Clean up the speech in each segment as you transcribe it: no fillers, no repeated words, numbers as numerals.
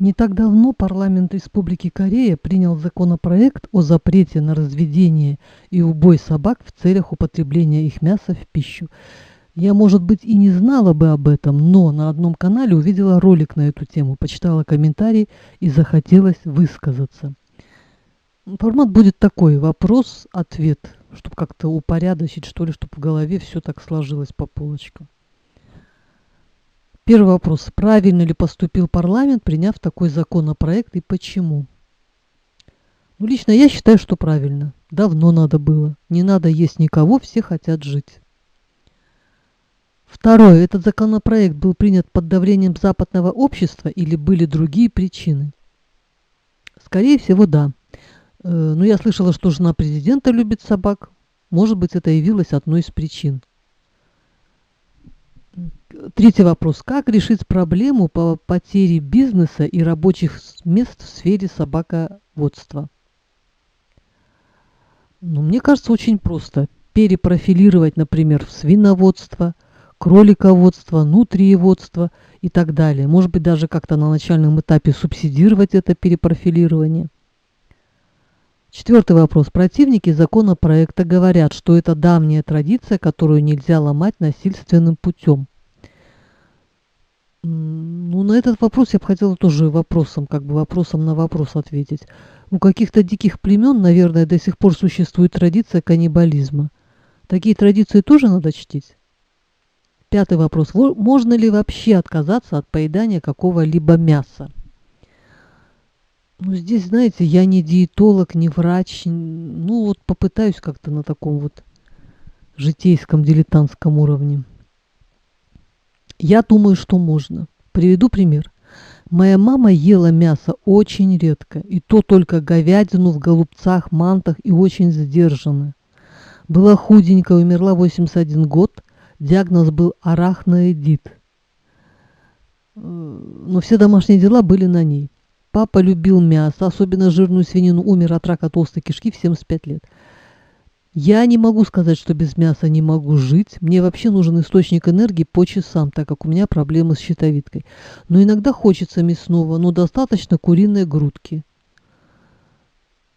Не так давно парламент Республики Корея принял законопроект о запрете на разведение и убой собак в целях употребления их мяса в пищу. Я, может быть, и не знала бы об этом, но на одном канале увидела ролик на эту тему, почитала комментарии и захотелось высказаться. Формат будет такой: вопрос-ответ, чтобы как-то упорядочить, что ли, чтобы в голове все так сложилось по полочкам. Первый вопрос. Правильно ли поступил парламент, приняв такой законопроект, и почему? Ну, лично я считаю, что правильно. Давно надо было. Не надо есть никого, все хотят жить. Второе. Этот законопроект был принят под давлением западного общества или были другие причины? Скорее всего, да. Но я слышала, что жена президента любит собак. Может быть, это явилось одной из причин. Третий вопрос. Как решить проблему по потере бизнеса и рабочих мест в сфере собаководства? Ну, мне кажется, очень просто. Перепрофилировать, например, в свиноводство, кролиководство, нутриеводство и так далее. Может быть, даже как-то на начальном этапе субсидировать это перепрофилирование. Четвертый вопрос. Противники законопроекта говорят, что это давняя традиция, которую нельзя ломать насильственным путем. Ну, на этот вопрос я бы хотела тоже вопросом на вопрос ответить. У каких-то диких племен, наверное, до сих пор существует традиция каннибализма. Такие традиции тоже надо чтить? Пятый вопрос. Можно ли вообще отказаться от поедания какого-либо мяса? Ну, здесь, знаете, я не диетолог, не врач. Ну, вот попытаюсь как-то на таком вот житейском, дилетантском уровне. Я думаю, что можно. Приведу пример. Моя мама ела мясо очень редко, и то только говядину в голубцах, мантах и очень сдержанно. Была худенькая, умерла в 81 год, диагноз был арахноидит. Но все домашние дела были на ней. Папа любил мясо, особенно жирную свинину, умер от рака толстой кишки в 75 лет. Я не могу сказать, что без мяса не могу жить. Мне вообще нужен источник энергии по часам, так как у меня проблемы с щитовидкой. Но иногда хочется мясного, но достаточно куриной грудки.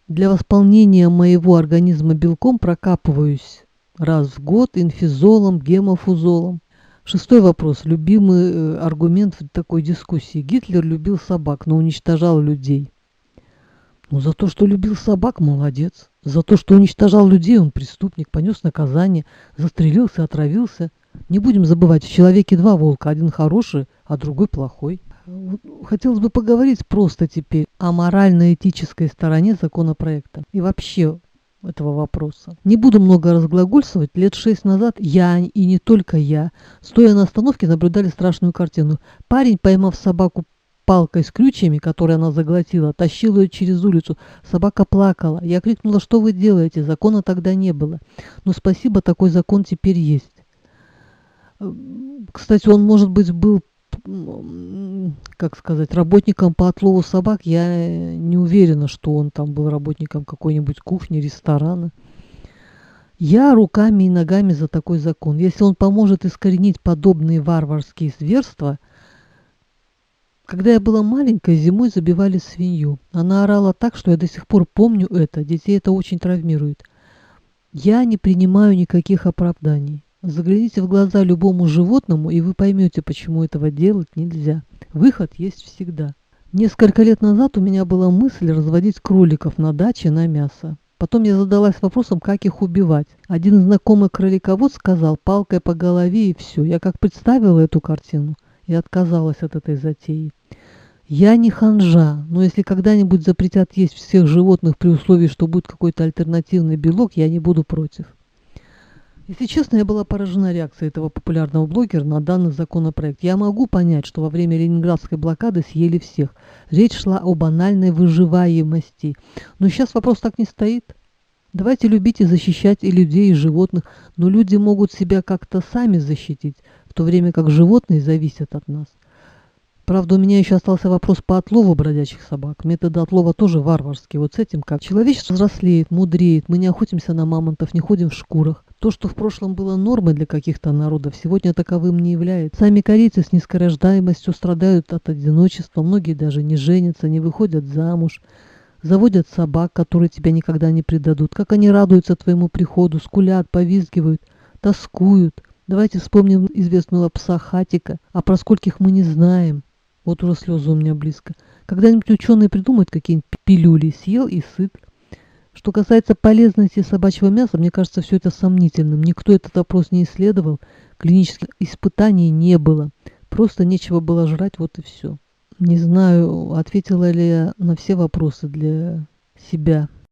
Для восполнения моего организма белком прокапываюсь раз в год инфизолом, гемофузолом. Шестой вопрос. Любимый аргумент в такой дискуссии. Гитлер любил собак, но уничтожал людей. Ну, за то, что любил собак, молодец. За то, что уничтожал людей, он преступник, понес наказание, застрелился, отравился. Не будем забывать, в человеке два волка. Один хороший, а другой плохой. Хотелось бы поговорить просто теперь о морально-этической стороне законопроекта. И вообще этого вопроса. Не буду много разглагольствовать. Лет 6 назад я, и не только я, стоя на остановке, наблюдали страшную картину. Парень, поймав собаку палкой с крючьями, которую она заглотила, тащил ее через улицу. Собака плакала. Я крикнула: что вы делаете? Закона тогда не было. Но спасибо, такой закон теперь есть. Кстати, он, может быть, был, как сказать, работником по отлову собак. Я не уверена, что он там был работником какой-нибудь кухни, ресторана. Я руками и ногами за такой закон. Если он поможет искоренить подобные варварские зверства. Когда я была маленькой, зимой забивали свинью. Она орала так, что я до сих пор помню это. Детей это очень травмирует. Я не принимаю никаких оправданий. Загляните в глаза любому животному, и вы поймете, почему этого делать нельзя. Выход есть всегда. Несколько лет назад у меня была мысль разводить кроликов на даче на мясо. Потом я задалась вопросом, как их убивать. Один знакомый кроликовод сказал: палкой по голове и все. Я как представила эту картину и отказалась от этой затеи. Я не ханжа, но если когда-нибудь запретят есть всех животных при условии, что будет какой-то альтернативный белок, я не буду против. Если честно, я была поражена реакцией этого популярного блогера на данный законопроект. Я могу понять, что во время ленинградской блокады съели всех. Речь шла о банальной выживаемости. Но сейчас вопрос так не стоит. Давайте любить и защищать и людей, и животных, но люди могут себя как-то сами защитить, в то время как животные зависят от нас. Правда, у меня еще остался вопрос по отлову бродячих собак. Методы отлова тоже варварские. Вот с этим как? Человечество взрослеет, мудреет. Мы не охотимся на мамонтов, не ходим в шкурах. То, что в прошлом было нормой для каких-то народов, сегодня таковым не является. Сами корейцы с низкой рождаемостью страдают от одиночества, многие даже не женятся, не выходят замуж, заводят собак, которые тебя никогда не предадут. Как они радуются твоему приходу, скулят, повизгивают, тоскуют. Давайте вспомним известного пса Хатика, а про скольких мы не знаем. Вот уже слезы у меня близко. Когда-нибудь ученые придумают какие-нибудь пилюли, съел и сыт. Что касается полезности собачьего мяса, мне кажется, все это сомнительным. Никто этот вопрос не исследовал, клинических испытаний не было. Просто нечего было жрать, вот и все. Не знаю, ответила ли я на все вопросы для себя.